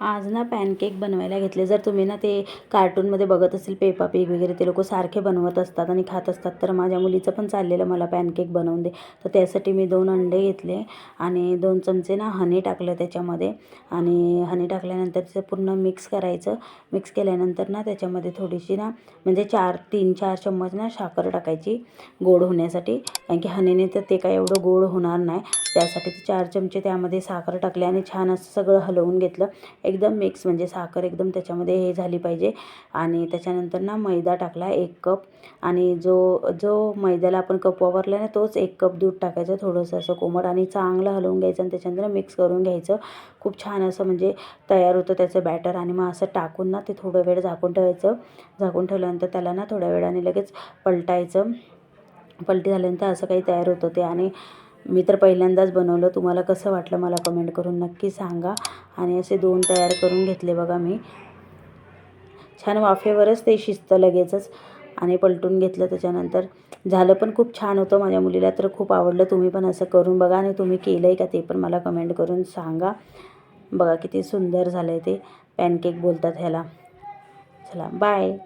आज ना पॅनकेक बनवायला घेतले. जर तुम्ही ना ते कार्टूनमध्ये बघत असेल पेपा पिग वगैरे, ते लोक सारखे बनवत असतात आणि खात असतात. तर माझ्या मुलीचं पण चाललेलं मला पॅनकेक बनवून दे. तर त्यासाठी मी 2 अंडे घेतले आणि 2 चमचे ना हनी टाकलं त्याच्यामध्ये. आणि हनी टाकल्यानंतर ते पूर्ण मिक्स करायचं. मिक्स केल्यानंतर ना त्याच्यामध्ये थोडीशी ना म्हणजे 3-4 चम्मच ना साखर टाकायची गोड होण्यासाठी. कारण की हनीने तर ते काय एवढं गोड होणार नाही. त्यासाठी 4 चमचे त्यामध्ये साखर टाकले आणि छान असं सगळं हलवून घेतलं. एकदम मिक्स म्हणजे साखर एकदम त्याच्यामध्ये हे झाली पाहिजे. आणि त्याच्यानंतर ना मैदा टाकला 1 कप. आणि जो मैद्याला आपण कप वापरला ना तोच 1 कप दूध टाकायचं थोडंसं असं कोमट आणि चांगलं हलवून घ्यायचं आणि त्याच्यानंतर मिक्स करून घ्यायचं. खूप छान असं म्हणजे तयार होतं त्याचं बॅटर. आणि मग असं टाकून ना ते थोडं वेळ झाकून ठेवायचं. झाकून ठेवल्यानंतर त्याला ना थोड्या वेळाने लगेच पलटायचं. पलटी झाल्यानंतर असं काही तयार होतं ते. आणि मी तर पहिल्यांदाच बनवलं. तुम्हाला कसं वाटलं मला कमेंट करून नक्की सांगा. आणि असे 2 तयार करून घेतले बघा मी. छान वाफेवरच ते शिजतं लगेचच. आणि पलटून घेतलं त्याच्यानंतर झालं पण खूप छान होतं. माझ्या मुलीला तर खूप आवडलं. तुम्ही पण असं करून बघा आणि तुम्ही केलं आहे का ते पण मला कमेंट करून सांगा. बघा किती सुंदर झालं आहे ते. पॅनकेक बोलतात ह्याला. चला बाय.